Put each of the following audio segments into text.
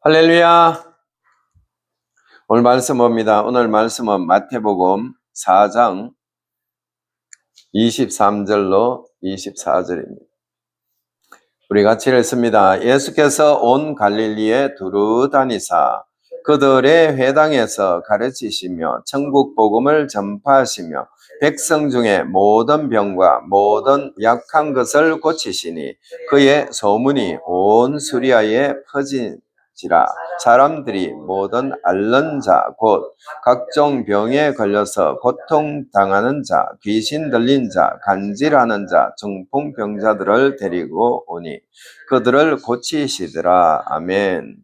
할렐루야. 오늘 말씀 봅니다. 오늘 말씀은 마태복음 4장 23절로 24절입니다. 우리 같이 읽습니다. 예수께서 온 갈릴리에 두루 다니사 그들의 회당에서 가르치시며 천국 복음을 전파하시며 백성 중에 모든 병과 모든 약한 것을 고치시니 그의 소문이 온 수리아에 퍼지니라. 사람들이 모든 앓는 자 곧 각종 병에 걸려서 고통당하는 자, 귀신 들린 자, 간질하는 자, 중풍병자들을 데리고 오니 그들을 고치시더라. 아멘.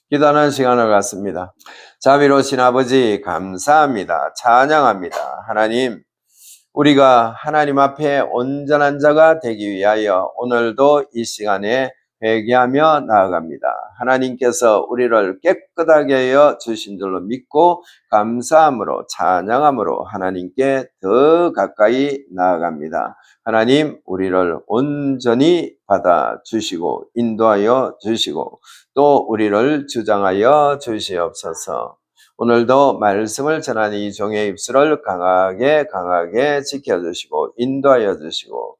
기도하는 시간을 갖습니다. 자비로우신 아버지 감사합니다. 찬양합니다. 하나님, 우리가 하나님 앞에 온전한 자가 되기 위하여 오늘도 이 시간에 회개하며 나아갑니다. 하나님께서 우리를 깨끗하게 하여 주신 줄로 믿고 감사함으로 찬양함으로 하나님께 더 가까이 나아갑니다. 하나님, 우리를 온전히 받아주시고 인도하여 주시고 또 우리를 주장하여 주시옵소서. 오늘도 말씀을 전하는 이 종의 입술을 강하게 지켜주시고 인도하여 주시고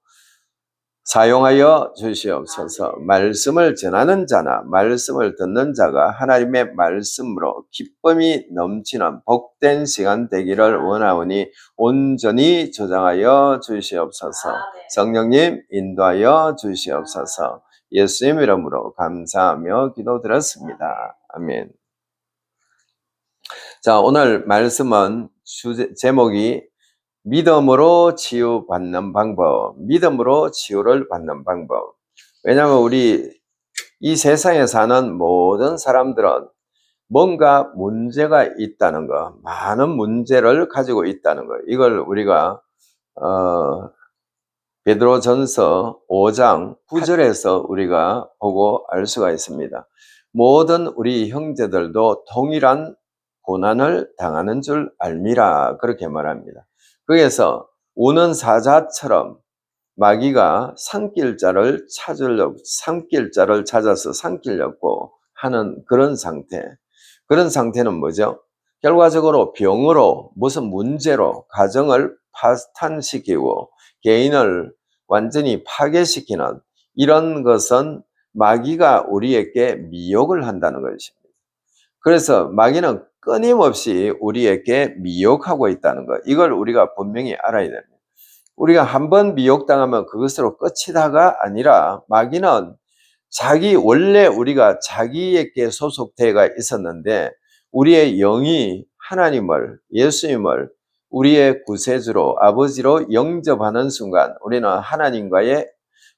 사용하여 주시옵소서. 말씀을 전하는 자나 말씀을 듣는 자가 하나님의 말씀으로 기쁨이 넘치는 복된 시간 되기를 원하오니 온전히 조장하여 주시옵소서. 성령님 인도하여 주시옵소서. 예수님 이름으로 감사하며 기도드렸습니다. 아멘. 자, 오늘 말씀은 제목이 믿음으로 치유받는 방법, 믿음으로 치유를 받는 방법. 왜냐하면 우리 이 세상에 사는 모든 사람들은 뭔가 문제가 있다는 거, 많은 문제를 가지고 있다는 거, 이걸 우리가 베드로전서 5장 9절에서 우리가 보고 알 수가 있습니다. 모든 우리 형제들도 동일한 고난을 당하는 줄 알미라, 그렇게 말합니다. 그래서 우는 사자처럼 마귀가 산길자를 찾아서 삼키려고 하는 그런 상태. 그런 상태는 뭐죠? 결과적으로 병으로 무슨 문제로 가정을 파탄시키고 개인을 완전히 파괴시키는 이런 것은 마귀가 우리에게 미혹을 한다는 것입니다. 그래서 마귀는 끊임없이 우리에게 미혹하고 있다는 것, 이걸 우리가 분명히 알아야 됩니다. 우리가 한번 미혹당하면 그것으로 끝이다가 아니라 마귀는 원래 우리가 자기에게 소속되어 있었는데 우리의 영이 하나님을, 예수님을 우리의 구세주로, 아버지로 영접하는 순간 우리는 하나님과의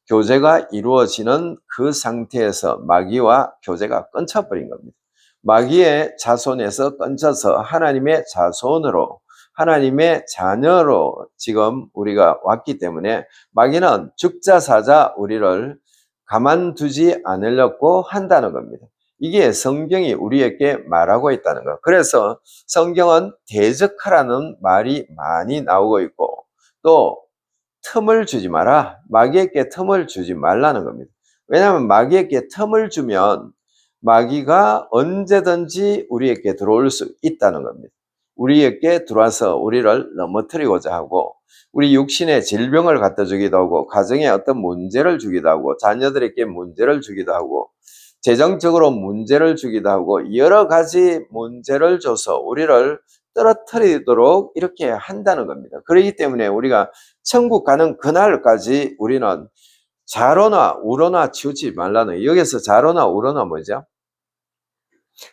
교제가 이루어지는 그 상태에서 마귀와 교제가 끊쳐버린 겁니다. 마귀의 자손에서 끊쳐서 하나님의 자손으로, 하나님의 자녀로 지금 우리가 왔기 때문에 마귀는 죽자사자 우리를 가만두지 않으려고 한다는 겁니다. 이게 성경이 우리에게 말하고 있다는 것. 그래서 성경은 대적하라는 말이 많이 나오고 있고 또 틈을 주지 마라. 마귀에게 틈을 주지 말라는 겁니다. 왜냐하면 마귀에게 틈을 주면 마귀가 언제든지 우리에게 들어올 수 있다는 겁니다. 우리에게 들어와서 우리를 넘어뜨리고자 하고 우리 육신의 질병을 갖다 주기도 하고 가정에 어떤 문제를 주기도 하고 자녀들에게 문제를 주기도 하고 재정적으로 문제를 주기도 하고 여러 가지 문제를 줘서 우리를 떨어뜨리도록 이렇게 한다는 겁니다. 그렇기 때문에 우리가 천국 가는 그날까지 우리는 자로나 우로나 치우치 말라는, 여기서 자로나 우로나 뭐죠?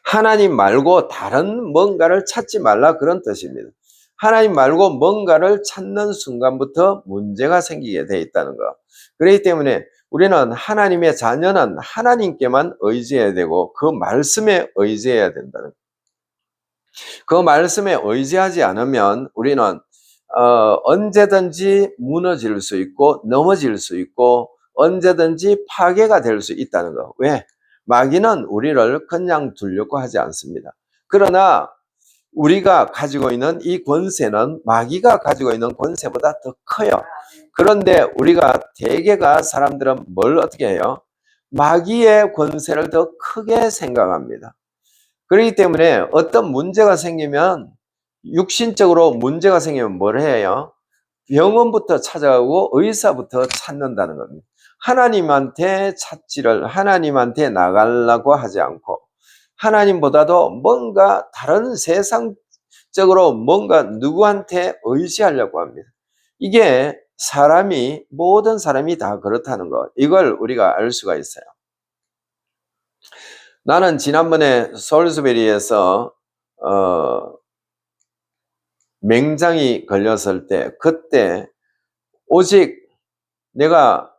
하나님 말고 다른 뭔가를 찾지 말라, 그런 뜻입니다. 하나님 말고 뭔가를 찾는 순간부터 문제가 생기게 돼 있다는 거. 그렇기 때문에 우리는 하나님의 자녀는 하나님께만 의지해야 되고 그 말씀에 의지해야 된다는 거. 그 말씀에 의지하지 않으면 우리는 언제든지 무너질 수 있고 넘어질 수 있고 언제든지 파괴가 될 수 있다는 거. 왜? 마귀는 우리를 그냥 두려고 하지 않습니다. 그러나 우리가 가지고 있는 이 권세는 마귀가 가지고 있는 권세보다 더 커요. 그런데 우리가 대개가 사람들은 뭘 어떻게 해요? 마귀의 권세를 더 크게 생각합니다. 그렇기 때문에 어떤 문제가 생기면, 육신적으로 문제가 생기면 뭘 해요? 병원부터 찾아가고 의사부터 찾는다는 겁니다. 하나님한테 나가려고 하지 않고, 하나님보다도 뭔가 다른 세상적으로 뭔가 누구한테 의지하려고 합니다. 이게 모든 사람이 다 그렇다는 거, 이걸 우리가 알 수가 있어요. 나는 지난번에 솔스베리에서 맹장이 걸렸을 때, 그때 오직 내가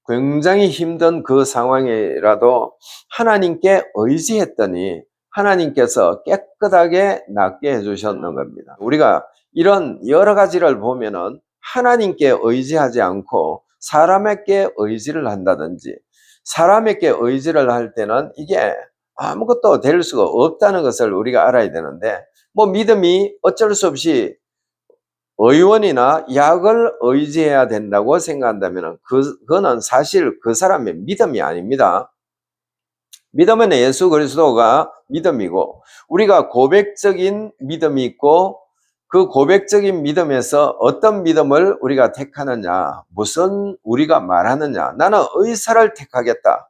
굉장히 힘든 그 상황이라도 하나님께 의지했더니 하나님께서 깨끗하게 낫게 해주셨는 겁니다. 우리가 이런 여러 가지를 보면은 하나님께 의지하지 않고 사람에게 의지를 한다든지, 사람에게 의지를 할 때는 이게 아무것도 될 수가 없다는 것을 우리가 알아야 되는데, 믿음이 어쩔 수 없이 의원이나 약을 의지해야 된다고 생각한다면 그거는 사실 그 사람의 믿음이 아닙니다. 믿음은 예수 그리스도가 믿음이고, 우리가 고백적인 믿음이 있고, 그 고백적인 믿음에서 어떤 믿음을 우리가 택하느냐, 무슨 우리가 말하느냐, 나는 의사를 택하겠다,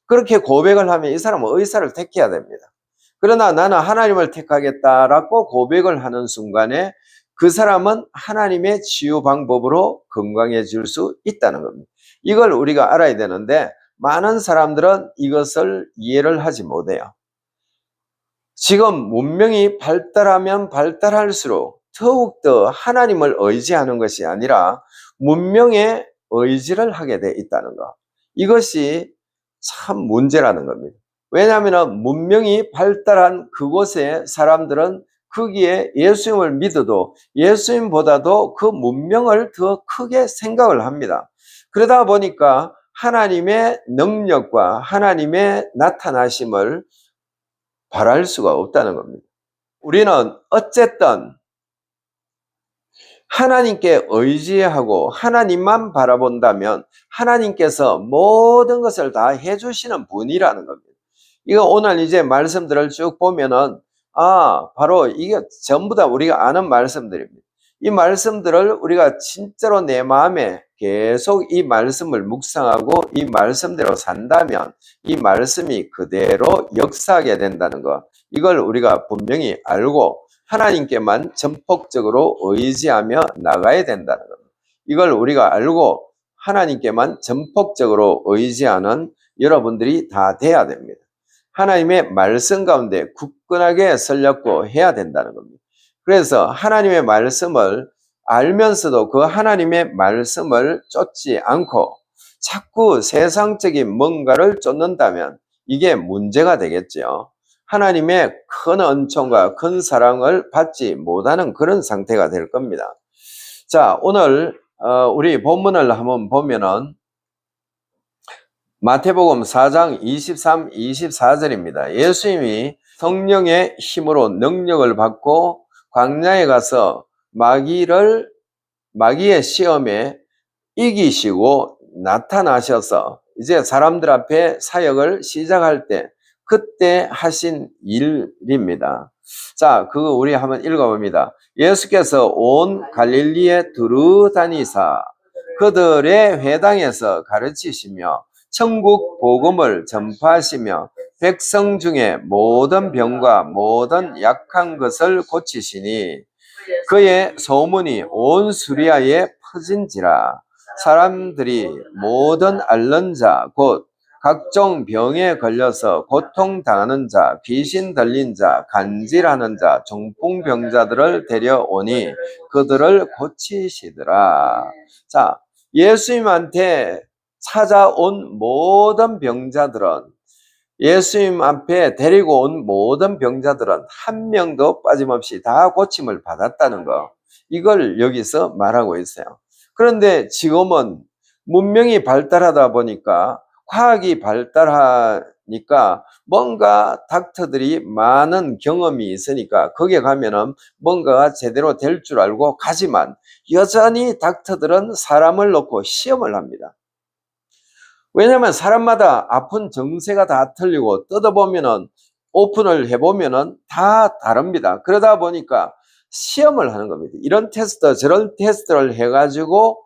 그렇게 고백을 하면 이 사람은 의사를 택해야 됩니다. 그러나 나는 하나님을 택하겠다라고 고백을 하는 순간에 그 사람은 하나님의 치유 방법으로 건강해질 수 있다는 겁니다. 이걸 우리가 알아야 되는데 많은 사람들은 이것을 이해를 하지 못해요. 지금 문명이 발달하면 발달할수록 더욱더 하나님을 의지하는 것이 아니라 문명에 의지를 하게 돼 있다는 것, 이것이 참 문제라는 겁니다. 왜냐하면 문명이 발달한 그곳에 사람들은 거기에 예수님을 믿어도 예수님보다도 그 문명을 더 크게 생각을 합니다. 그러다 보니까 하나님의 능력과 하나님의 나타나심을 바랄 수가 없다는 겁니다. 우리는 어쨌든 하나님께 의지하고 하나님만 바라본다면 하나님께서 모든 것을 다 해주시는 분이라는 겁니다. 이거 오늘 이제 말씀들을 쭉 보면은 바로 이게 전부 다 우리가 아는 말씀들입니다. 이 말씀들을 우리가 진짜로 내 마음에 계속 이 말씀을 묵상하고 이 말씀대로 산다면 이 말씀이 그대로 역사하게 된다는 것, 이걸 우리가 분명히 알고 하나님께만 전폭적으로 의지하며 나가야 된다는 겁니다. 이걸 우리가 알고 하나님께만 전폭적으로 의지하는 여러분들이 다 돼야 됩니다. 하나님의 말씀 가운데 굳건하게 설렸고 해야 된다는 겁니다. 그래서 하나님의 말씀을 알면서도 그 하나님의 말씀을 쫓지 않고 자꾸 세상적인 뭔가를 쫓는다면 이게 문제가 되겠죠. 하나님의 큰 은총과 큰 사랑을 받지 못하는 그런 상태가 될 겁니다. 자, 오늘 우리 본문을 한번 보면은 마태복음 4장 23, 24절입니다. 예수님이 성령의 힘으로 능력을 받고 광야에 가서 마귀의 시험에 이기시고 나타나셔서 이제 사람들 앞에 사역을 시작할 때 그때 하신 일입니다. 자, 그거 우리 한번 읽어봅니다. 예수께서 온 갈릴리에 두루 다니사 그들의 회당에서 가르치시며 천국 복음을 전파하시며 백성 중에 모든 병과 모든 약한 것을 고치시니 그의 소문이 온 수리아에 퍼진지라. 사람들이 모든 앓는 자 곧 각종 병에 걸려서 고통당하는 자, 귀신 들린 자, 간질하는 자, 중풍병자들을 데려오니 그들을 고치시더라. 자, 예수님한테 찾아온 모든 병자들은, 예수님 앞에 데리고 온 모든 병자들은 한 명도 빠짐없이 다 고침을 받았다는 거, 이걸 여기서 말하고 있어요. 그런데 지금은 문명이 발달하다 보니까, 과학이 발달하니까 뭔가 닥터들이 많은 경험이 있으니까 거기에 가면은 뭔가가 제대로 될 줄 알고 가지만 여전히 닥터들은 사람을 놓고 시험을 합니다. 왜냐하면 사람마다 아픈 정세가 다 틀리고 뜯어보면은 오픈을 해보면은 다 다릅니다. 그러다 보니까 시험을 하는 겁니다. 이런 테스트, 저런 테스트를 해가지고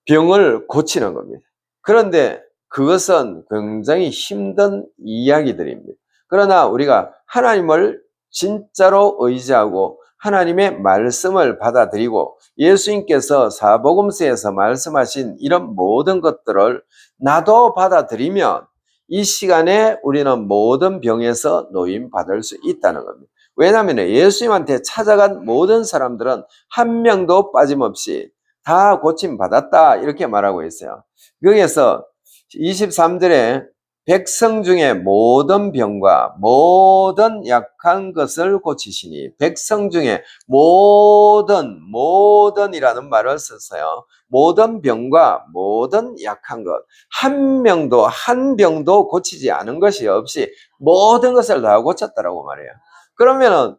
병을 고치는 겁니다. 그런데 그것은 굉장히 힘든 이야기들입니다. 그러나 우리가 하나님을 진짜로 의지하고 하나님의 말씀을 받아들이고 예수님께서 사복음서에서 말씀하신 이런 모든 것들을 나도 받아들이면 이 시간에 우리는 모든 병에서 노임받을 수 있다는 겁니다. 왜냐하면 예수님한테 찾아간 모든 사람들은 한 명도 빠짐없이 다 고침받았다 이렇게 말하고 있어요. 여기에서 23절에 백성 중에 모든 병과 모든 약한 것을 고치시니, 백성 중에 모든이라는 말을 썼어요. 모든 병과 모든 약한 것, 한 병도 고치지 않은 것이 없이 모든 것을 다 고쳤다라고 말해요. 그러면은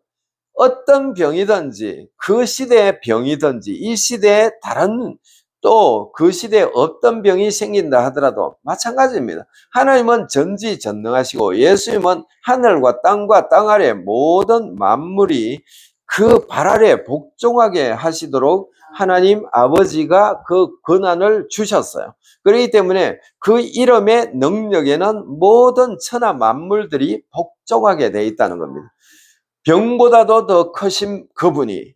어떤 병이든지 그 시대의 병이든지 이 시대에 다른 또 그 시대에 어떤 병이 생긴다 하더라도 마찬가지입니다. 하나님은 전지전능하시고 예수님은 하늘과 땅 아래 모든 만물이 그 발 아래 복종하게 하시도록 하나님 아버지가 그 권한을 주셨어요. 그렇기 때문에 그 이름의 능력에는 모든 천하 만물들이 복종하게 돼 있다는 겁니다. 병보다도 더 크신 그분이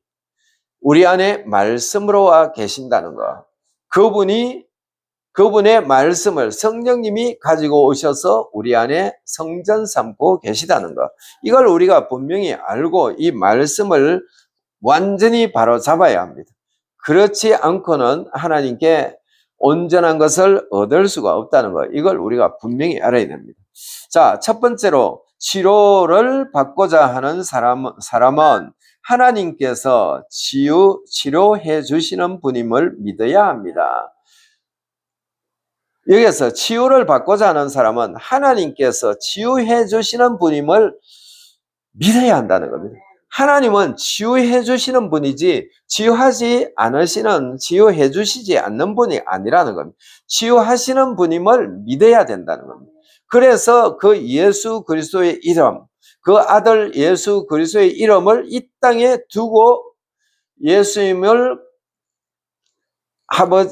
우리 안에 말씀으로 와 계신다는 거. 그분의 말씀을 성령님이 가지고 오셔서 우리 안에 성전 삼고 계시다는 거. 이걸 우리가 분명히 알고 이 말씀을 완전히 바로 잡아야 합니다. 그렇지 않고는 하나님께 온전한 것을 얻을 수가 없다는 거. 이걸 우리가 분명히 알아야 됩니다. 자, 첫 번째로 치료를 받고자 하는 사람은 하나님께서 치료해 주시는 분임을 믿어야 합니다. 여기서 치유를 받고자 하는 사람은 하나님께서 치유해 주시는 분임을 믿어야 한다는 겁니다. 하나님은 치유해 주시는 분이지 치유해 주시지 않는 분이 아니라는 겁니다. 치유하시는 분임을 믿어야 된다는 겁니다. 그래서 그 예수 그리스도의 이름, 그 아들 예수 그리스도의 이름을 이 땅에 두고 예수님을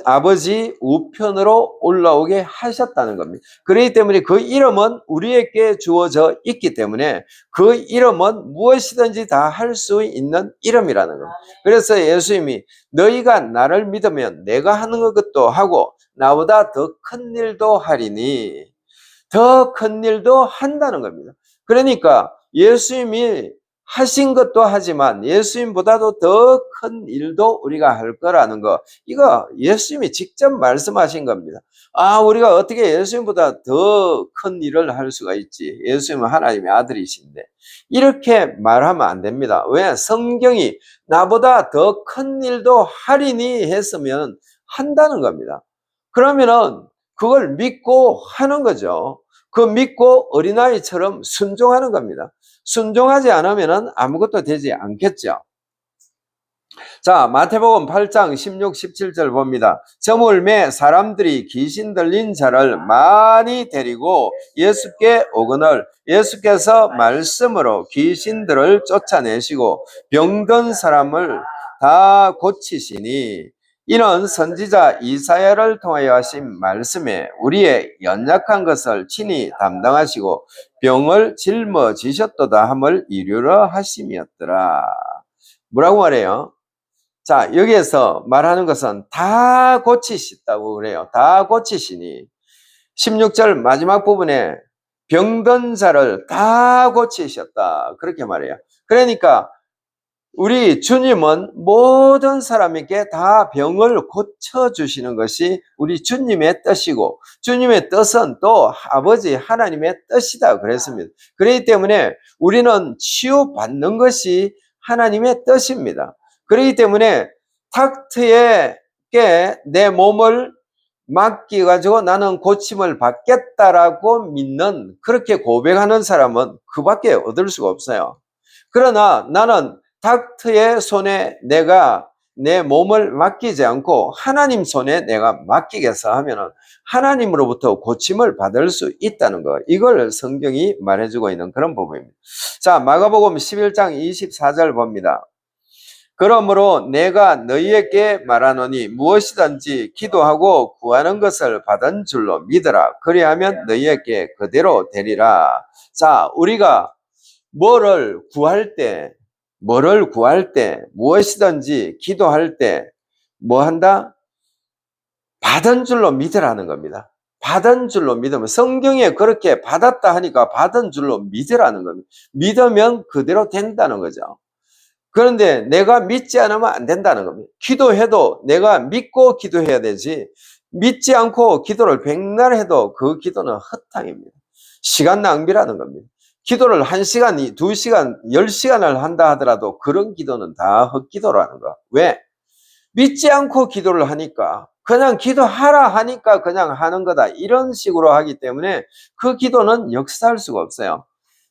아버지 우편으로 올라오게 하셨다는 겁니다. 그렇기 때문에 그 이름은 우리에게 주어져 있기 때문에 그 이름은 무엇이든지 다 할 수 있는 이름이라는 겁니다. 그래서 예수님이 너희가 나를 믿으면 내가 하는 것도 하고 나보다 더 큰 일도 하리니, 더 큰 일도 한다는 겁니다. 그러니까 예수님이 하신 것도 하지만 예수님보다도 더 큰 일도 우리가 할 거라는 거, 이거 예수님이 직접 말씀하신 겁니다. 우리가 어떻게 예수님보다 더 큰 일을 할 수가 있지? 예수님은 하나님의 아들이신데. 이렇게 말하면 안 됩니다. 왜? 성경이 나보다 더 큰 일도 하리니 했으면 한다는 겁니다. 그러면은 그걸 믿고 하는 거죠. 그 믿고 어린아이처럼 순종하는 겁니다. 순종하지 않으면 아무것도 되지 않겠죠. 자, 마태복음 8장 16, 17절 봅니다. 저물매 사람들이 귀신 들린 자를 많이 데리고 예수께 오거늘 예수께서 말씀으로 귀신들을 쫓아내시고 병든 사람을 다 고치시니, 이는 선지자 이사야를 통하여 하신 말씀에 우리의 연약한 것을 친히 담당하시고 병을 짊어지셨도다 함을 이루려 하심이었더라. 뭐라고 말해요? 자, 여기에서 말하는 것은 다 고치셨다고 그래요. 다 고치시니. 16절 마지막 부분에 병든 자를 다 고치셨다, 그렇게 말해요. 그러니까 우리 주님은 모든 사람에게 다 병을 고쳐주시는 것이 우리 주님의 뜻이고, 주님의 뜻은 또 아버지 하나님의 뜻이다 그랬습니다. 그렇기 때문에 우리는 치유받는 것이 하나님의 뜻입니다. 그렇기 때문에 닥터에게 내 몸을 맡겨가지고 나는 고침을 받겠다라고 믿는, 그렇게 고백하는 사람은 그밖에 얻을 수가 없어요. 그러나 나는 닥터의 손에 내가 내 몸을 맡기지 않고 하나님 손에 내가 맡기겠어 하면은 하나님으로부터 고침을 받을 수 있다는 거. 이걸 성경이 말해주고 있는 그런 부분입니다. 자, 마가복음 11장 24절 봅니다. 그러므로 내가 너희에게 말하노니 무엇이든지 기도하고 구하는 것을 받은 줄로 믿으라. 그리하면 너희에게 그대로 되리라. 자, 우리가 뭐를 구할 때, 무엇이든지 기도할 때, 뭐 한다? 받은 줄로 믿으라는 겁니다. 받은 줄로 믿으면, 성경에 그렇게 받았다 하니까 받은 줄로 믿으라는 겁니다. 믿으면 그대로 된다는 거죠. 그런데 내가 믿지 않으면 안 된다는 겁니다. 기도해도 내가 믿고 기도해야 되지, 믿지 않고 기도를 백날 해도 그 기도는 헛탕입니다. 시간 낭비라는 겁니다. 기도를 1시간, 2시간, 10시간을 한다 하더라도 그런 기도는 다 헛기도라는 거. 왜? 믿지 않고 기도를 하니까, 그냥 기도하라 하니까 그냥 하는 거다, 이런 식으로 하기 때문에 그 기도는 역사할 수가 없어요.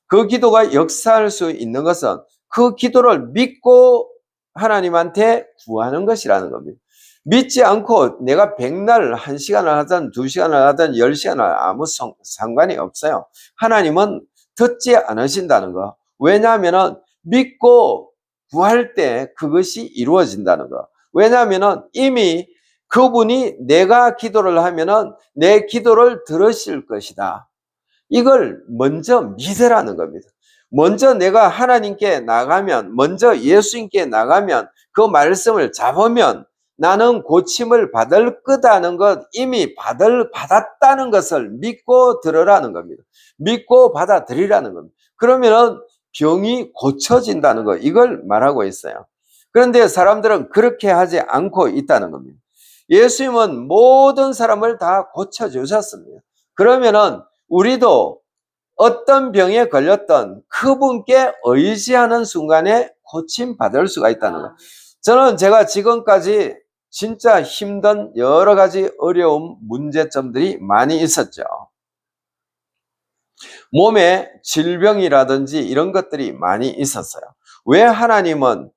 그 기도가 역사할 수 있는 것은 그 기도를 믿고 하나님한테 구하는 것이라는 겁니다. 믿지 않고 내가 백날 1시간을 하든 2시간을 하든 10시간을 아무 상관이 없어요. 하나님은 듣지 않으신다는 거. 왜냐하면 믿고 구할 때 그것이 이루어진다는 거. 왜냐하면 이미 그분이 내가 기도를 하면은 내 기도를 들으실 것이다. 이걸 먼저 믿으라는 겁니다. 먼저 내가 하나님께 나가면, 먼저 예수님께 나가면, 그 말씀을 잡으면 나는 고침을 받을 거다는 것, 이미 받았다는 것을 믿고 들으라는 겁니다. 믿고 받아들이라는 겁니다. 그러면은 병이 고쳐진다는 거, 이걸 말하고 있어요. 그런데 사람들은 그렇게 하지 않고 있다는 겁니다. 예수님은 모든 사람을 다 고쳐주셨습니다. 그러면은 우리도 어떤 병에 걸렸던 그분께 의지하는 순간에 고침받을 수가 있다는 거예요. 저는 제가 지금까지 진짜 힘든 여러 가지 어려움, 문제점들이 많이 있었죠. 몸에 질병이라든지 이런 것들이 많이 있었어요. 왜 하나님은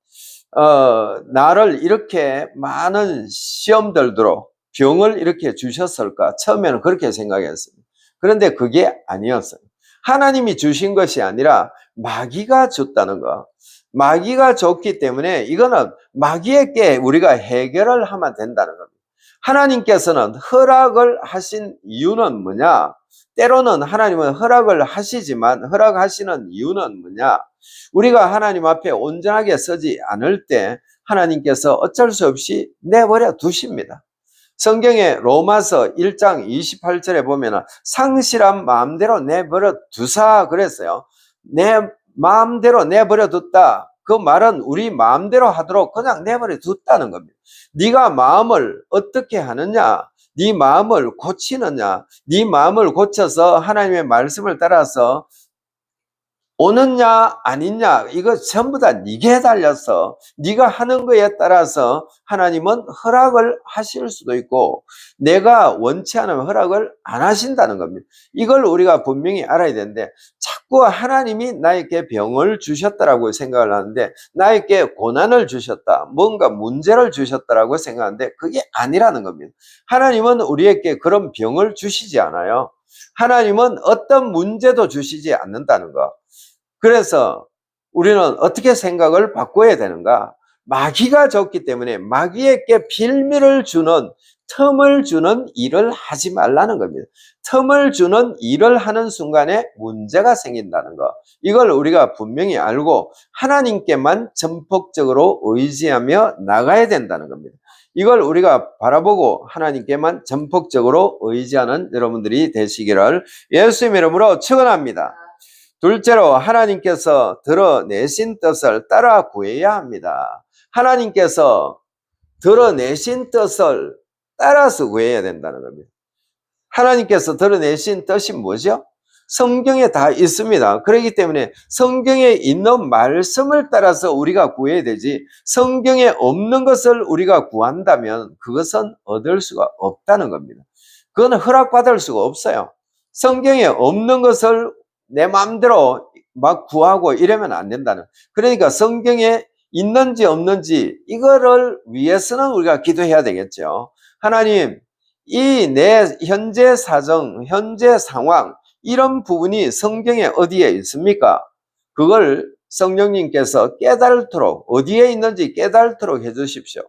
나를 이렇게 많은 시험들도록 병을 이렇게 주셨을까? 처음에는 그렇게 생각했습니다. 그런데 그게 아니었어요. 하나님이 주신 것이 아니라 마귀가 줬다는 거. 마귀가 줬기 때문에 이거는 마귀에게 우리가 해결을 하면 된다는 겁니다. 하나님께서는 허락을 하신 이유는 뭐냐? 때로는 하나님은 허락을 하시지만 허락하시는 이유는 뭐냐? 우리가 하나님 앞에 온전하게 서지 않을 때 하나님께서 어쩔 수 없이 내버려 두십니다. 성경에 로마서 1장 28절에 보면 상실한 마음대로 내버려 두사 그랬어요. 내 마음대로 내버려 뒀다. 그 말은 우리 마음대로 하도록 그냥 내버려 뒀다는 겁니다. 네가 마음을 어떻게 하느냐, 네 마음을 고치느냐, 네 마음을 고쳐서 하나님의 말씀을 따라서 오느냐 아니냐, 이거 전부 다 네게 달렸어. 네가 하는 거에 따라서 하나님은 허락을 하실 수도 있고 내가 원치 않으면 허락을 안 하신다는 겁니다. 이걸 우리가 분명히 알아야 되는데, 자꾸 하나님이 나에게 병을 주셨다라고 생각을 하는데, 나에게 고난을 주셨다, 뭔가 문제를 주셨다라고 생각하는데 그게 아니라는 겁니다. 하나님은 우리에게 그런 병을 주시지 않아요. 하나님은 어떤 문제도 주시지 않는다는 거. 그래서 우리는 어떻게 생각을 바꿔야 되는가? 마귀가 줬기 때문에 마귀에게 빌미를 주는, 틈을 주는 일을 하지 말라는 겁니다. 틈을 주는 일을 하는 순간에 문제가 생긴다는 거. 이걸 우리가 분명히 알고 하나님께만 전폭적으로 의지하며 나가야 된다는 겁니다. 이걸 우리가 바라보고 하나님께만 전폭적으로 의지하는 여러분들이 되시기를 예수님 이름으로 축원합니다. 둘째로, 하나님께서 드러내신 뜻을 따라 구해야 합니다. 하나님께서 드러내신 뜻을 따라서 구해야 된다는 겁니다. 하나님께서 드러내신 뜻이 뭐죠? 성경에 다 있습니다. 그렇기 때문에 성경에 있는 말씀을 따라서 우리가 구해야 되지, 성경에 없는 것을 우리가 구한다면 그것은 얻을 수가 없다는 겁니다. 그건 허락받을 수가 없어요. 성경에 없는 것을 내 마음대로 막 구하고 이러면 안 된다는. 그러니까 성경에 있는지 없는지 이거를 위해서는 우리가 기도해야 되겠죠. 하나님, 이 내 현재 사정, 현재 상황 이런 부분이 성경에 어디에 있습니까? 그걸 성령님께서 깨달도록 어디에 있는지 깨달도록 해 주십시오.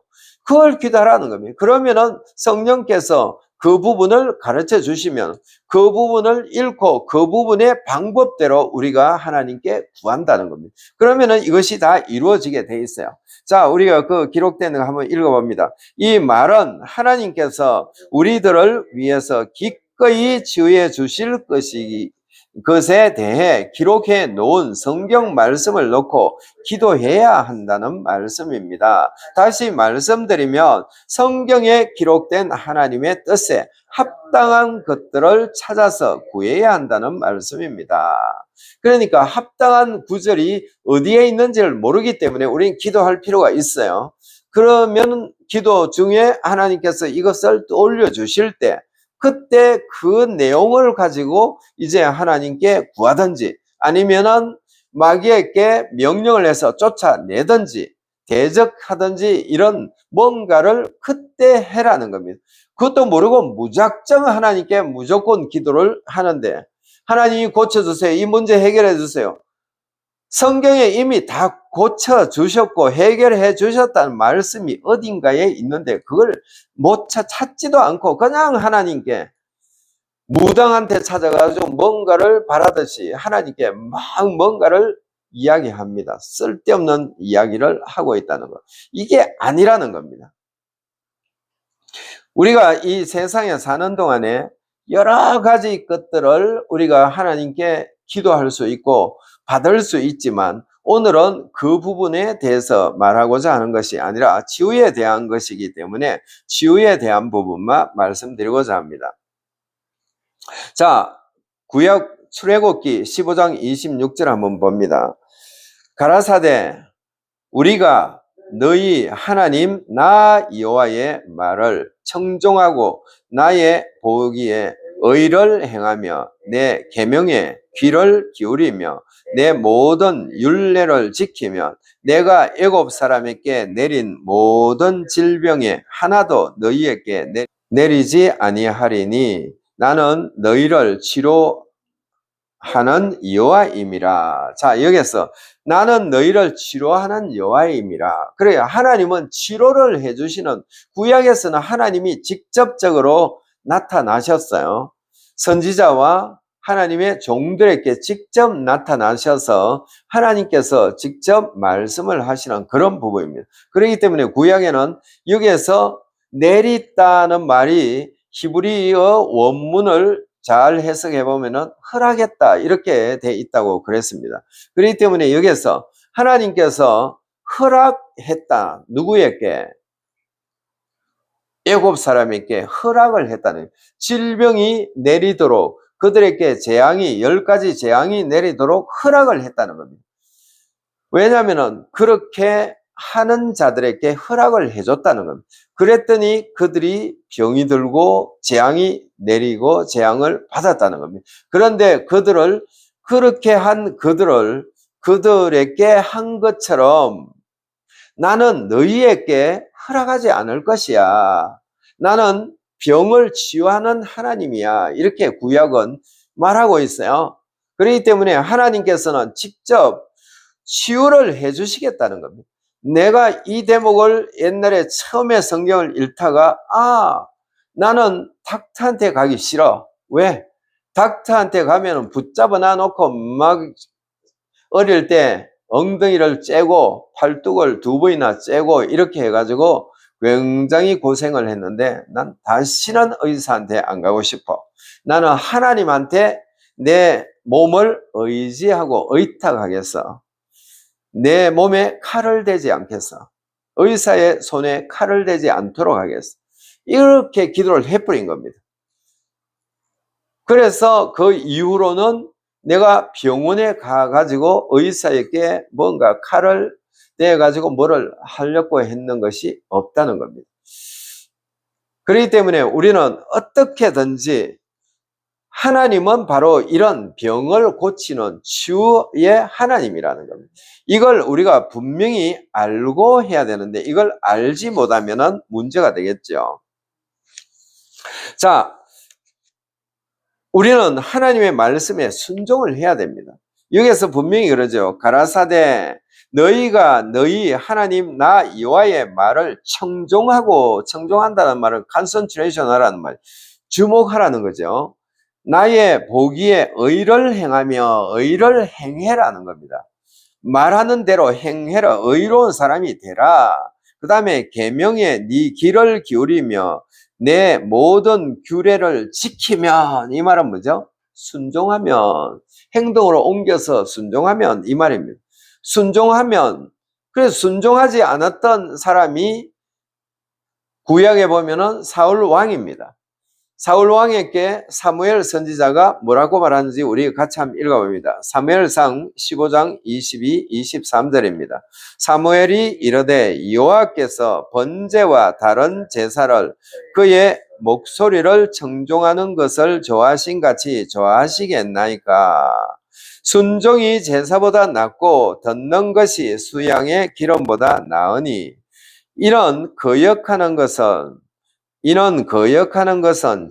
그걸 기도하라는 겁니다. 그러면은 성령께서 그 부분을 가르쳐 주시면 그 부분을 읽고 그 부분의 방법대로 우리가 하나님께 구한다는 겁니다. 그러면은 이것이 다 이루어지게 돼 있어요. 자, 우리가 그 기록된 거 한번 읽어봅니다. 이 말은 하나님께서 우리들을 위해서 기꺼이 지휘해 주실 것에 대해 기록해 놓은 성경 말씀을 놓고 기도해야 한다는 말씀입니다. 다시 말씀드리면 성경에 기록된 하나님의 뜻에 합당한 것들을 찾아서 구해야 한다는 말씀입니다. 그러니까 합당한 구절이 어디에 있는지를 모르기 때문에 우리는 기도할 필요가 있어요. 그러면 기도 중에 하나님께서 이것을 떠올려 주실 때 그때 그 내용을 가지고 이제 하나님께 구하든지 아니면은 마귀에게 명령을 해서 쫓아내든지 대적하든지 이런 뭔가를 그때 해라는 겁니다. 그것도 모르고 무작정 하나님께 무조건 기도를 하는데 하나님이 고쳐주세요. 이 문제 해결해 주세요. 성경에 이미 다 고쳐주셨고 해결해 주셨다는 말씀이 어딘가에 있는데 그걸 못 찾지도 않고 그냥 하나님께 무당한테 찾아가지고 뭔가를 바라듯이 하나님께 막 뭔가를 이야기합니다. 쓸데없는 이야기를 하고 있다는 것. 이게 아니라는 겁니다. 우리가 이 세상에 사는 동안에 여러 가지 것들을 우리가 하나님께 기도할 수 있고 받을 수 있지만 오늘은 그 부분에 대해서 말하고자 하는 것이 아니라 치유에 대한 것이기 때문에 치유에 대한 부분만 말씀드리고자 합니다. 자, 구약 출애굽기 15장 26절 한번 봅니다. 가라사대 우리가 너희 하나님 나 여호와의 말을 청종하고 나의 보기에 의를 행하며 내 계명에 귀를 기울이며 내 모든 율례를 지키며 내가 애굽 사람에게 내린 모든 질병에 하나도 너희에게 내리지 아니하리니 나는 너희를 치료하는 여호와임이라. 자, 여기서 나는 너희를 치료하는 여호와임이라. 그래요. 하나님은 치료를 해주시는, 구약에서는 하나님이 직접적으로 나타나셨어요. 선지자와 하나님의 종들에게 직접 나타나셔서 하나님께서 직접 말씀을 하시는 그런 부분입니다. 그렇기 때문에 구약에는 여기에서 내리다는 말이 히브리어 원문을 잘 해석해 보면은 허락했다 이렇게 돼 있다고 그랬습니다. 그렇기 때문에 여기서 하나님께서 허락했다. 누구에게? 애굽 사람에게 허락을 했다는, 질병이 내리도록 그들에게 재앙이 10가지 재앙이 내리도록 허락을 했다는 겁니다. 왜냐하면은 그렇게 하는 자들에게 허락을 해줬다는 겁니다. 그랬더니 그들이 병이 들고 재앙이 내리고 재앙을 받았다는 겁니다. 그런데 그들을 그렇게 한 그들에게 한 것처럼 나는 너희에게 허락하지 않을 것이야. 나는 병을 치유하는 하나님이야. 이렇게 구약은 말하고 있어요. 그렇기 때문에 하나님께서는 직접 치유를 해 주시겠다는 겁니다. 내가 이 대목을 옛날에 처음에 성경을 읽다가 나는 닥터한테 가기 싫어. 왜? 닥터한테 가면 붙잡아 놔놓고 막 어릴 때 엉덩이를 째고 팔뚝을 2번이나 째고 이렇게 해가지고 굉장히 고생을 했는데 난 다시는 의사한테 안 가고 싶어. 나는 하나님한테 내 몸을 의지하고 의탁하겠어. 내 몸에 칼을 대지 않겠어. 의사의 손에 칼을 대지 않도록 하겠어. 이렇게 기도를 해버린 겁니다. 그래서 그 이후로는 내가 병원에 가가지고 의사에게 뭔가 칼을 대가지고 뭐를 하려고 했는 것이 없다는 겁니다. 그렇기 때문에 우리는 어떻게든지 하나님은 바로 이런 병을 고치는 치유의 하나님이라는 겁니다. 이걸 우리가 분명히 알고 해야 되는데 이걸 알지 못하면 문제가 되겠죠. 자, 우리는 하나님의 말씀에 순종을 해야 됩니다. 여기에서 분명히 그러죠. 가라사대 너희가 너희 하나님 나 여호와의 말을 청종한다는 말은 컨센트레이션 하라는 말, 주목하라는 거죠. 나의 보기에 의를 행하며 의를 행해라는 겁니다. 말하는 대로 행해라. 의로운 사람이 되라. 그 다음에 계명에 네 귀를 기울이며 내 모든 규례를 지키면, 이 말은 뭐죠? 순종하면, 행동으로 옮겨서 순종하면, 이 말입니다. 순종하면, 그래서 순종하지 않았던 사람이 구약에 보면은 사울 왕입니다. 사울 왕에게 사무엘 선지자가 뭐라고 말하는지 우리 같이 한번 읽어봅니다. 사무엘상 15장 22, 23절입니다. 사무엘이 이르되 여호와께서 번제와 다른 제사를 그의 목소리를 청종하는 것을 좋아하신 같이 좋아하시겠나이까. 순종이 제사보다 낫고 듣는 것이 수양의 기름보다 나으니 이는 거역하는 것은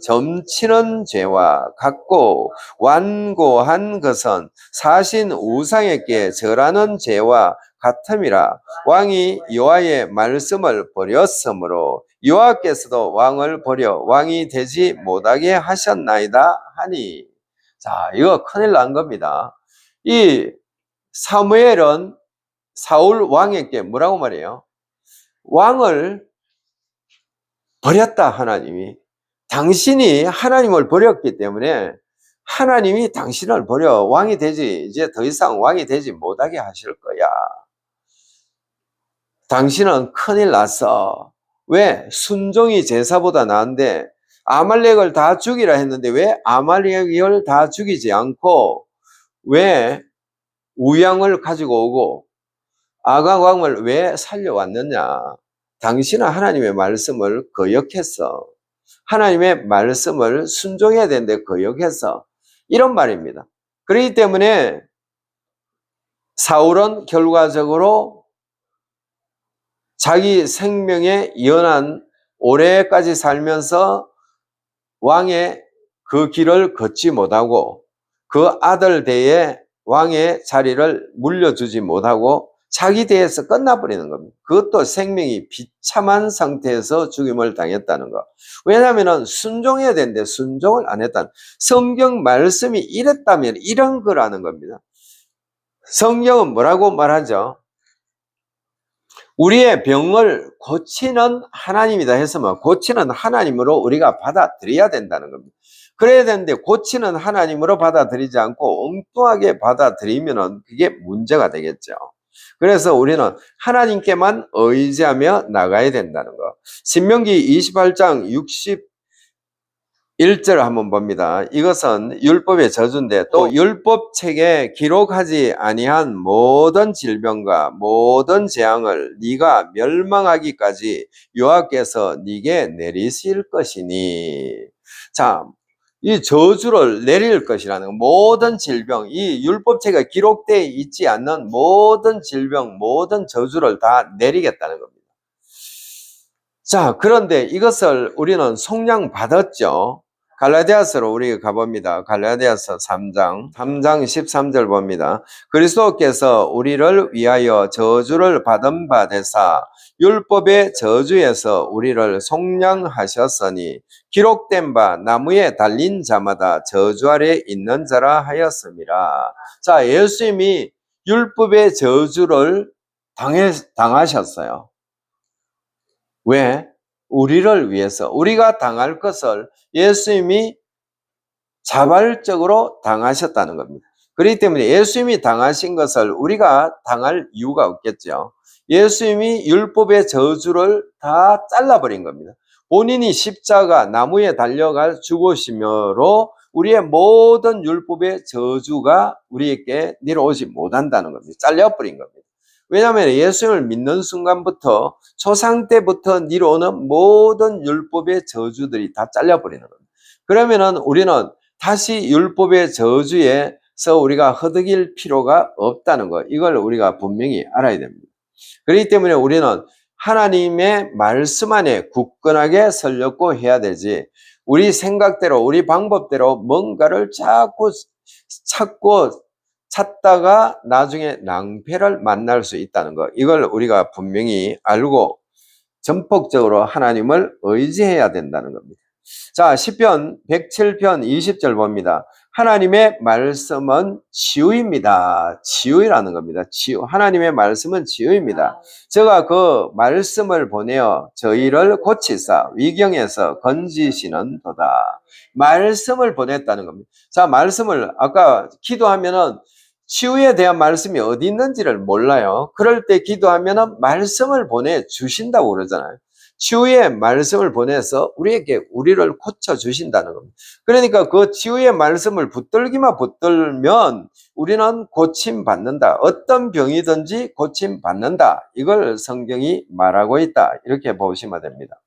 점치는 죄와 같고 완고한 것은 사신 우상에게 절하는 죄와 같음이라. 왕이 여호와의 말씀을 버렸으므로 여호와께서도 왕을 버려 왕이 되지 못하게 하셨나이다 하니. 자, 이거 큰일 난 겁니다. 이 사무엘은 사울 왕에게 뭐라고 말해요? 왕을 버렸다. 하나님이 당신이 하나님을 버렸기 때문에 하나님이 당신을 버려 왕이 되지, 이제 더 이상 왕이 되지 못하게 하실 거야. 당신은 큰일 났어. 왜? 순종이 제사보다 나은데 아말렉을 다 죽이라 했는데 왜 아말렉을 다 죽이지 않고 왜 우양을 가지고 오고 아각 왕을 왜 살려왔느냐? 당신은 하나님의 말씀을 거역했어. 하나님의 말씀을 순종해야 되는데 거역해서, 이런 말입니다. 그렇기 때문에 사울은 결과적으로 자기 생명에 연한 오래까지 살면서 왕의 그 길을 걷지 못하고 그 아들 대에 왕의 자리를 물려주지 못하고 자기 대에서 끝나버리는 겁니다. 그것도 생명이 비참한 상태에서 죽임을 당했다는 거. 왜냐하면 순종해야 되는데 순종을 안 했다는, 성경 말씀이 이랬다면 이런 거라는 겁니다. 성경은 뭐라고 말하죠? 우리의 병을 고치는 하나님이다 했으면 고치는 하나님으로 우리가 받아들여야 된다는 겁니다. 그래야 되는데 고치는 하나님으로 받아들이지 않고 엉뚱하게 받아들이면 그게 문제가 되겠죠. 그래서 우리는 하나님께만 의지하며 나가야 된다는 거. 신명기 28장 61절 한번 봅니다. 이것은 율법의 저주인데 또 율법책에 기록하지 아니한 모든 질병과 모든 재앙을 네가 멸망하기까지 여호와께서 네게 내리실 것이니. 자, 이 저주를 내릴 것이라는 거. 모든 질병, 이 율법책에 기록되어 있지 않는 모든 질병, 모든 저주를 다 내리겠다는 겁니다. 자, 그런데 이것을 우리는 속량 받았죠. 갈라디아서로 우리가 가봅니다. 갈라디아서 3장 13절 봅니다. 그리스도께서 우리를 위하여 저주를 받은 바 되사 율법의 저주에서 우리를 속량하셨으니 기록된 바 나무에 달린 자마다 저주 아래 있는 자라 하였습니다. 자, 예수님이 율법의 저주를 당하셨어요. 왜? 우리를 위해서, 우리가 당할 것을 예수님이 자발적으로 당하셨다는 겁니다. 그렇기 때문에 예수님이 당하신 것을 우리가 당할 이유가 없겠죠. 예수님이 율법의 저주를 다 잘라버린 겁니다. 본인이 십자가 나무에 달려가 죽으심으로 우리의 모든 율법의 저주가 우리에게 내려오지 못한다는 겁니다. 잘려버린 겁니다. 왜냐하면 예수님을 믿는 순간부터 초상 때부터 내려오는 모든 율법의 저주들이 다 잘려버리는 겁니다. 그러면은 우리는 다시 율법의 저주에서 우리가 허덕일 필요가 없다는 것, 이걸 우리가 분명히 알아야 됩니다. 그렇기 때문에 우리는 하나님의 말씀 안에 굳건하게 설렸고 해야 되지, 우리 생각대로 우리 방법대로 뭔가를 자꾸 찾다가 나중에 낭패를 만날 수 있다는 것, 이걸 우리가 분명히 알고 전폭적으로 하나님을 의지해야 된다는 겁니다. 자, 시편 107편 20절 봅니다. 하나님의 말씀은 치유입니다. 치유라는 겁니다. 치유. 하나님의 말씀은 치유입니다. 제가 그 말씀을 보내어 저희를 고치사 위경에서 건지시는 도다. 말씀을 보냈다는 겁니다. 자, 말씀을 아까 기도하면은 치유에 대한 말씀이 어디 있는지를 몰라요. 그럴 때 기도하면은 말씀을 보내주신다고 그러잖아요. 치유의 말씀을 보내서 우리를 고쳐주신다는 겁니다. 그러니까 그 치유의 말씀을 붙들기만 붙들면 우리는 고침받는다. 어떤 병이든지 고침받는다. 이걸 성경이 말하고 있다. 이렇게 보시면 됩니다.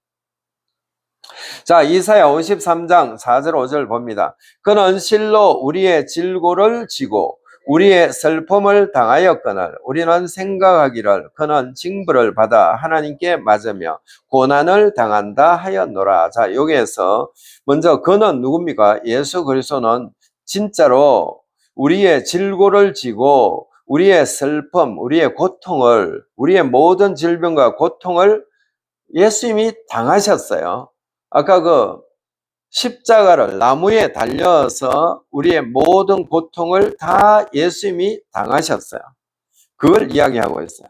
자, 이사야 53장 4절 5절 봅니다. 그는 실로 우리의 질고를 지고 우리의 슬픔을 당하였거늘 우리는 생각하기를 그는 징벌을 받아 하나님께 맞으며 고난을 당한다 하였노라. 자, 여기에서 먼저 그는 누굽니까? 예수 그리스도는 진짜로 우리의 질고를 지고 우리의 슬픔, 우리의 고통을, 우리의 모든 질병과 고통을 예수님이 당하셨어요. 아까 그 십자가를 나무에 달려서 우리의 모든 고통을 다 예수님이 당하셨어요. 그걸 이야기하고 있어요.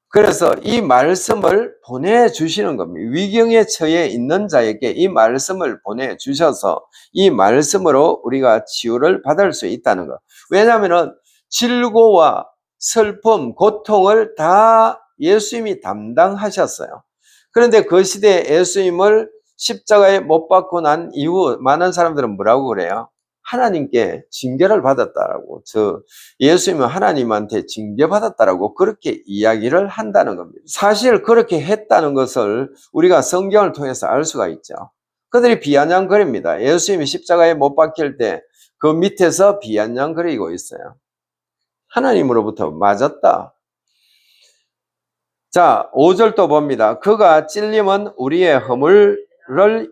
그래서 이 말씀을 보내주시는 겁니다. 위경에 처해 있는 자에게 이 말씀을 보내주셔서 이 말씀으로 우리가 치유를 받을 수 있다는 것. 왜냐하면 질고와 슬픔, 고통을 다 예수님이 담당하셨어요. 그런데 그 시대에 예수님을 십자가에 못 박고 난 이후 많은 사람들은 뭐라고 그래요? 하나님께 징계를 받았다라고, 예수님은 하나님한테 징계받았다라고 그렇게 이야기를 한다는 겁니다. 사실 그렇게 했다는 것을 우리가 성경을 통해서 알 수가 있죠. 그들이 비아냥거립니다. 예수님이 십자가에 못 박힐 때 그 밑에서 비아냥거리고 있어요. 하나님으로부터 맞았다. 자, 5절도 봅니다. 그가 찔림은 우리의 허물을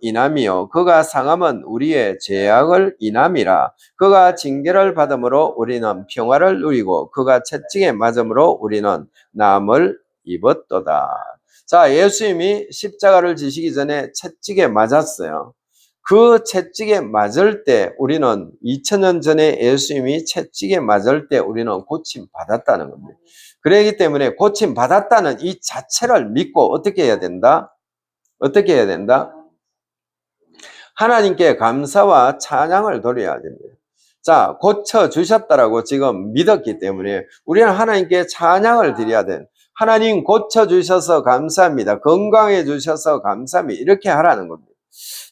인함이요 그가 상함은 우리의 죄악을 인함이라. 그가 징계를 받음으로 우리는 평화를 누리고 그가 채찍에 맞음으로 우리는 나음을 입었도다. 자, 예수님이 십자가를 지시기 전에 채찍에 맞았어요. 그 채찍에 맞을 때 우리는 2000년 전에 예수님이 채찍에 맞을 때 우리는 고침 받았다는 겁니다. 그렇기 때문에 고침 받았다는 이 자체를 믿고 어떻게 해야 된다? 어떻게 해야 된다? 하나님께 감사와 찬양을 돌려야 됩니다. 자, 고쳐주셨다라고 지금 믿었기 때문에 우리는 하나님께 찬양을 드려야 돼. 하나님 고쳐주셔서 감사합니다. 건강해 주셔서 감사합니다. 이렇게 하라는 겁니다.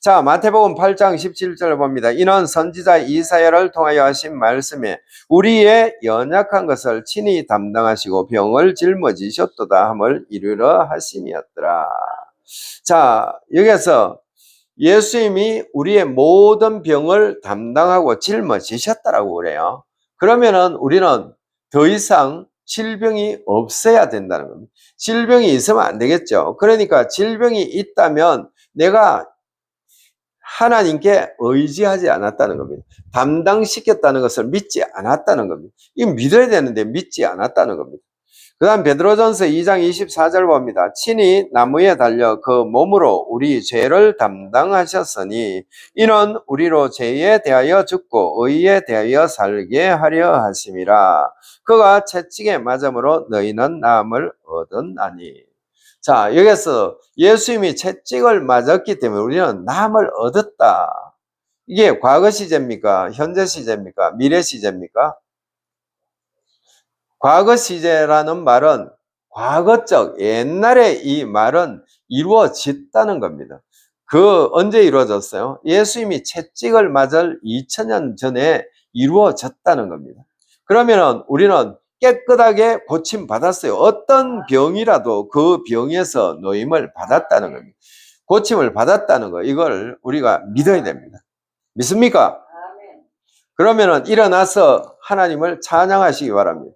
자, 마태복음 8장 17절을 봅니다. 이는 선지자 이사야를 통하여 하신 말씀에 우리의 연약한 것을 친히 담당하시고 병을 짊어지셨도다 함을 이루려 하심이었더라. 자, 여기서 예수님이 우리의 모든 병을 담당하고 짊어지셨다라고 그래요. 그러면은 우리는 더 이상 질병이 없어야 된다는 겁니다. 질병이 있으면 안 되겠죠. 그러니까 질병이 있다면 내가 하나님께 의지하지 않았다는 겁니다. 담당시켰다는 것을 믿지 않았다는 겁니다. 이거 믿어야 되는데 믿지 않았다는 겁니다. 그 다음 베드로전서 2장 24절 봅니다. 친히 나무에 달려 그 몸으로 우리 죄를 담당하셨으니 이는 우리로 죄에 대하여 죽고 의에 대하여 살게 하려 하심이라. 그가 채찍에 맞음으로 너희는 나음을 얻었나니. 자, 여기서 예수님이 채찍을 맞았기 때문에 우리는 나음을 얻었다. 이게 과거 시제입니까? 현재 시제입니까? 미래 시제입니까? 과거 시제라는 말은 과거적, 옛날에 이 말은 이루어졌다는 겁니다. 언제 이루어졌어요? 예수님이 채찍을 맞을 2000년 전에 이루어졌다는 겁니다. 그러면 우리는 깨끗하게 고침받았어요. 어떤 병이라도 그 병에서 노임을 받았다는 겁니다. 고침을 받았다는 거, 이걸 우리가 믿어야 됩니다. 믿습니까? 그러면은 일어나서 하나님을 찬양하시기 바랍니다.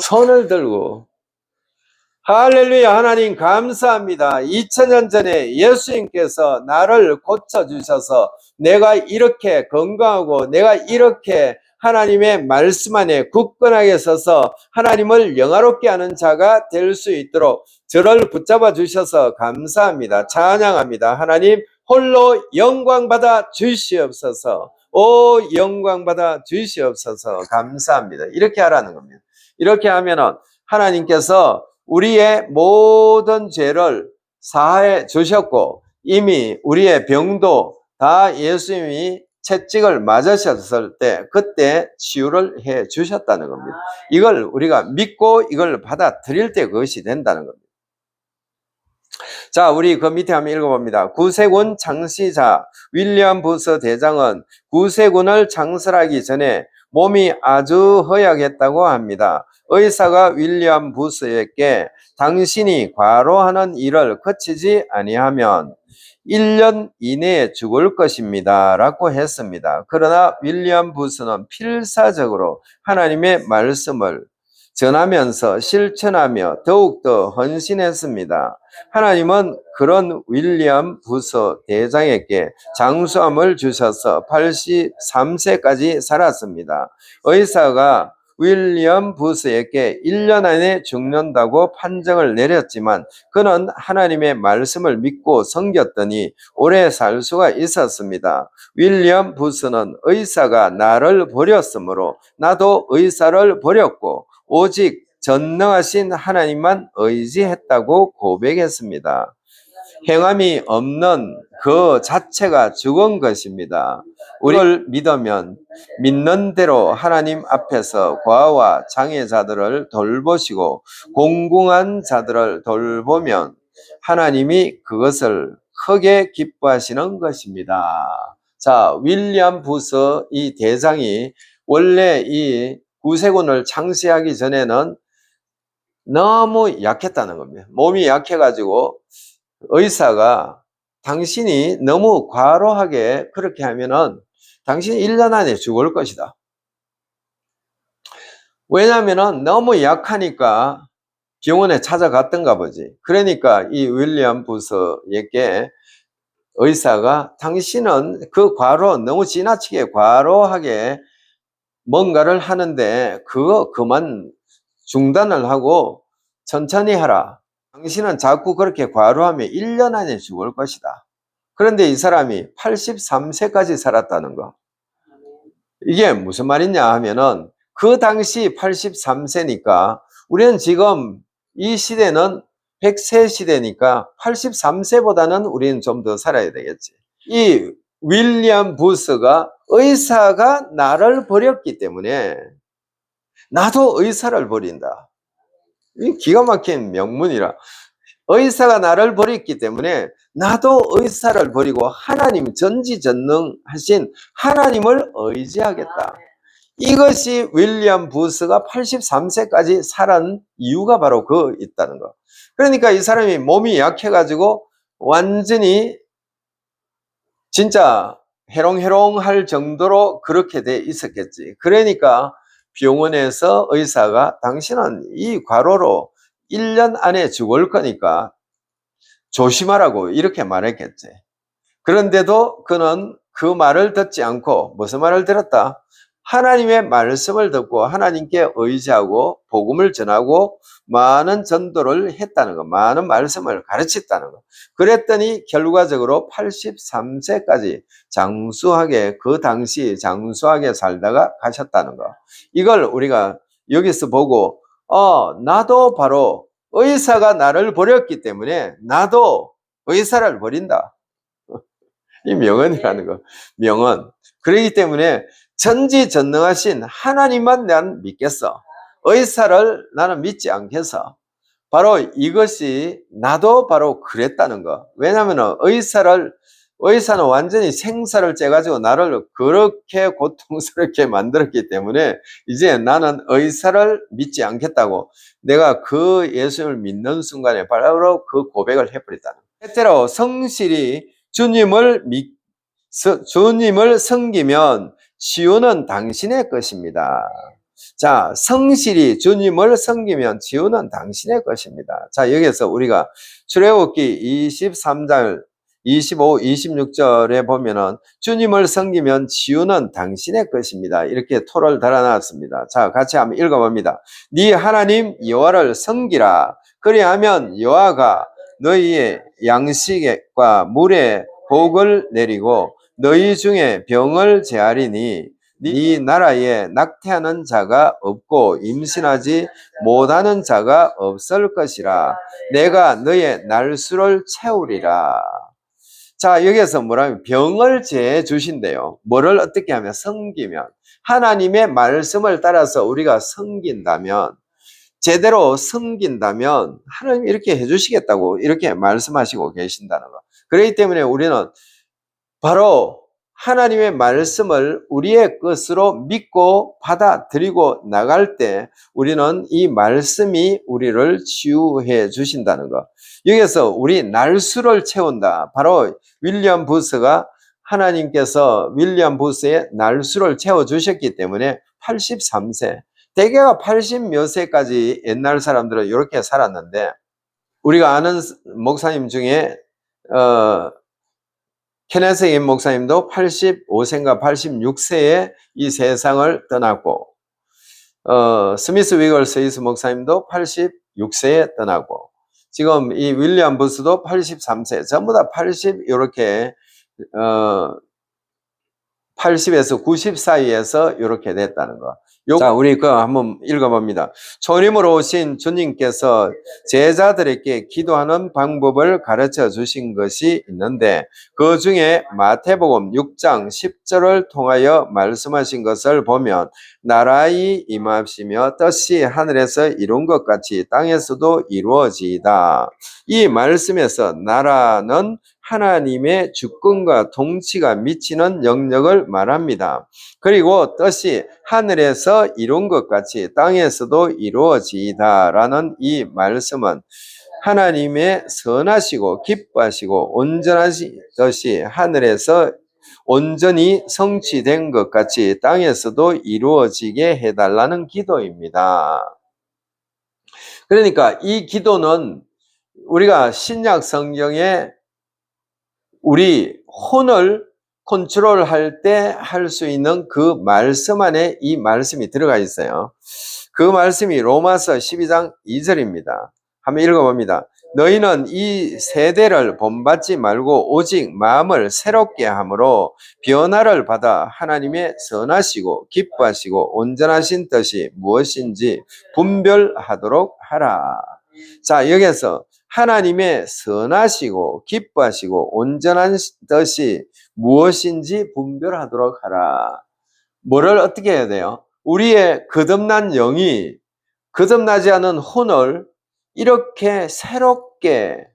손을 들고 할렐루야. 하나님 감사합니다. 2000년 전에 예수님께서 나를 고쳐주셔서 내가 이렇게 건강하고 내가 이렇게 하나님의 말씀 안에 굳건하게 서서 하나님을 영화롭게 하는 자가 될 수 있도록 저를 붙잡아 주셔서 감사합니다. 찬양합니다. 하나님 홀로 영광 받아 주시옵소서. 오 영광 받아 주시옵소서. 감사합니다. 이렇게 하라는 겁니다. 이렇게 하면은 하나님께서 우리의 모든 죄를 사해 주셨고 이미 우리의 병도 다 예수님이 채찍을 맞으셨을 때 그때 치유를 해 주셨다는 겁니다. 이걸 우리가 믿고 이걸 받아들일 때 그것이 된다는 겁니다. 자, 우리 그 밑에 한번 읽어봅니다. 구세군 창시자 윌리엄 부스 대장은 구세군을 창설하기 전에 몸이 아주 허약했다고 합니다. 의사가 윌리엄 부스에게 당신이 과로하는 일을 그치지 아니하면 1년 이내에 죽을 것입니다 라고 했습니다. 그러나 윌리엄 부스는 필사적으로 하나님의 말씀을 전하면서 실천하며 더욱더 헌신했습니다. 하나님은 그런 윌리엄 부스 대장에게 장수함을 주셔서 83세까지 살았습니다. 의사가 윌리엄 부스에게 1년 안에 죽는다고 판정을 내렸지만 그는 하나님의 말씀을 믿고 섬겼더니 오래 살 수가 있었습니다. 윌리엄 부스는 의사가 나를 버렸으므로 나도 의사를 버렸고 오직 전능하신 하나님만 의지했다고 고백했습니다. 행함이 없는 그 자체가 죽은 것입니다. 우리를 믿으면 믿는 대로 하나님 앞에서 과와 장애자들을 돌보시고 공공한 자들을 돌보면 하나님이 그것을 크게 기뻐하시는 것입니다. 자, 윌리엄 부스 이 대장이 원래 이 구세군을 창시하기 전에는 너무 약했다는 겁니다. 몸이 약해가지고 의사가 당신이 너무 과로하게 그렇게 하면은 당신이 1년 안에 죽을 것이다. 왜냐하면은 너무 약하니까 병원에 찾아갔던가 보지. 그러니까 이 윌리엄 부스에게 의사가 당신은 그 과로 너무 지나치게 과로하게 뭔가를 하는데 그거 그만 중단을 하고 천천히 하라. 당신은 자꾸 그렇게 과로하면 1년 안에 죽을 것이다. 그런데 이 사람이 83세까지 살았다는 거. 이게 무슨 말이냐 하면은 그 당시 83세니까 우리는 지금 이 시대는 100세 시대니까 83세보다는 우리는 좀 더 살아야 되겠지. 이 윌리엄 부스가 의사가 나를 버렸기 때문에 나도 의사를 버린다. 이 기가 막힌 명문이라. 의사가 나를 버렸기 때문에 나도 의사를 버리고 하나님 전지전능하신 하나님을 의지하겠다. 이것이 윌리엄 부스가 83세까지 살은 이유가 바로 그 있다는 거. 그러니까 이 사람이 몸이 약해가지고 완전히 진짜 해롱해롱할 정도로 그렇게 돼 있었겠지. 그러니까 병원에서 의사가 당신은 이 과로로 1년 안에 죽을 거니까 조심하라고 이렇게 말했겠지. 그런데도 그는 그 말을 듣지 않고 무슨 말을 들었다? 하나님의 말씀을 듣고 하나님께 의지하고 복음을 전하고 많은 전도를 했다는 것, 많은 말씀을 가르쳤다는 것. 그랬더니 결과적으로 83세까지 장수하게 그 당시 장수하게 살다가 가셨다는 것. 이걸 우리가 여기서 보고 나도 바로 의사가 나를 버렸기 때문에 나도 의사를 버린다. 이 명언이라는 거. 명언. 그렇기 때문에 전지전능하신 하나님만 난 믿겠어. 의사를 나는 믿지 않겠어. 바로 이것이 나도 바로 그랬다는 거. 왜냐하면 의사를 의사는 완전히 생사를 째가지고 나를 그렇게 고통스럽게 만들었기 때문에 이제 나는 의사를 믿지 않겠다고 내가 그 예수를 믿는 순간에 바로 그 고백을 해버렸다는 거예요. 때때로 성실히 주님을 섬기면 치유는 당신의 것입니다. 자, 성실히 주님을 섬기면 치유는 당신의 것입니다. 자, 여기서 우리가 출애굽기 23장 25, 26절에 보면은 주님을 섬기면 치유는 당신의 것입니다. 이렇게 토를 달아놨습니다. 자, 같이 한번 읽어봅니다. 네 하나님 여호와를 섬기라. 그리하면 여호와가 너희의 양식과 물에 복을 내리고 너희 중에 병을 제하리니 네 나라에 낙태하는 자가 없고 임신하지 못하는 자가 없을 것이라. 내가 너의 날수를 채우리라. 자, 여기에서 뭐라면 병을 제해 주신대요. 뭐를 어떻게 하면 섬기면 하나님의 말씀을 따라서 우리가 섬긴다면 제대로 섬긴다면 하나님 이렇게 해주시겠다고 이렇게 말씀하시고 계신다는 거. 그렇기 때문에 우리는 바로 하나님의 말씀을 우리의 것으로 믿고 받아들이고 나갈 때 우리는 이 말씀이 우리를 치유해 주신다는 것. 여기서 우리 날수를 채운다. 바로 윌리엄 부스가 하나님께서 윌리엄 부스의 날수를 채워주셨기 때문에 83세, 대개가 80 몇 세까지 옛날 사람들은 이렇게 살았는데 우리가 아는 목사님 중에 케네스 임 목사님도 85세인가 86세에 이 세상을 떠났고 스미스 위걸 스위스 목사님도 86세에 떠나고 지금 이 윌리엄 부스도 83세 전부 다 80 이렇게 80에서 90 사이에서 이렇게 됐다는 거. 자, 우리 그거 한번 읽어봅니다. 초림으로 오신 주님께서 제자들에게 기도하는 방법을 가르쳐 주신 것이 있는데 그 중에 마태복음 6장 10절을 통하여 말씀하신 것을 보면 나라의 임하시며 뜻이 하늘에서 이룬 것 같이 땅에서도 이루어지이다. 이 말씀에서 나라는 하나님의 주권과 통치가 미치는 영역을 말합니다. 그리고 뜻이 하늘에서 이룬 것 같이 땅에서도 이루어지이다 라는 이 말씀은 하나님의 선하시고 기뻐하시고 온전하신 뜻이 하늘에서 온전히 성취된 것 같이 땅에서도 이루어지게 해달라는 기도입니다. 그러니까 이 기도는 우리가 신약 성경에 우리 혼을 컨트롤할 때 할 수 있는 그 말씀 안에 이 말씀이 들어가 있어요. 그 말씀이 로마서 12장 2절입니다. 한번 읽어봅니다. 너희는 이 세대를 본받지 말고 오직 마음을 새롭게 함으로 변화를 받아 하나님의 선하시고 기뻐하시고 온전하신 뜻이 무엇인지 분별하도록 하라. 자, 여기서 하나님의 선하시고 기뻐하시고 온전한 뜻이 무엇인지 분별하도록 하라. 뭐를 어떻게 해야 돼요? 우리의 거듭난 영이 거듭나지 않은 혼을 이렇게 새롭게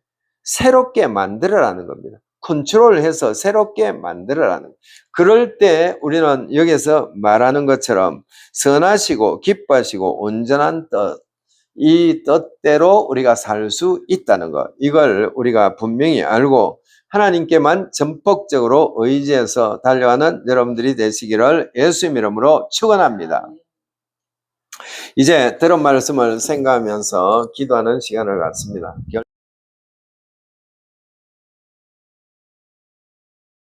만들어라는 겁니다. 컨트롤해서 새롭게 만들어라는 거예요. 그럴 때 우리는 여기서 말하는 것처럼 선하시고 기뻐하시고 온전한 뜻, 이 뜻대로 우리가 살 수 있다는 것, 이걸 우리가 분명히 알고 하나님께만 전폭적으로 의지해서 달려가는 여러분들이 되시기를 예수님 이름으로 축원합니다. 이제 들은 말씀을 생각하면서 기도하는 시간을 갖습니다.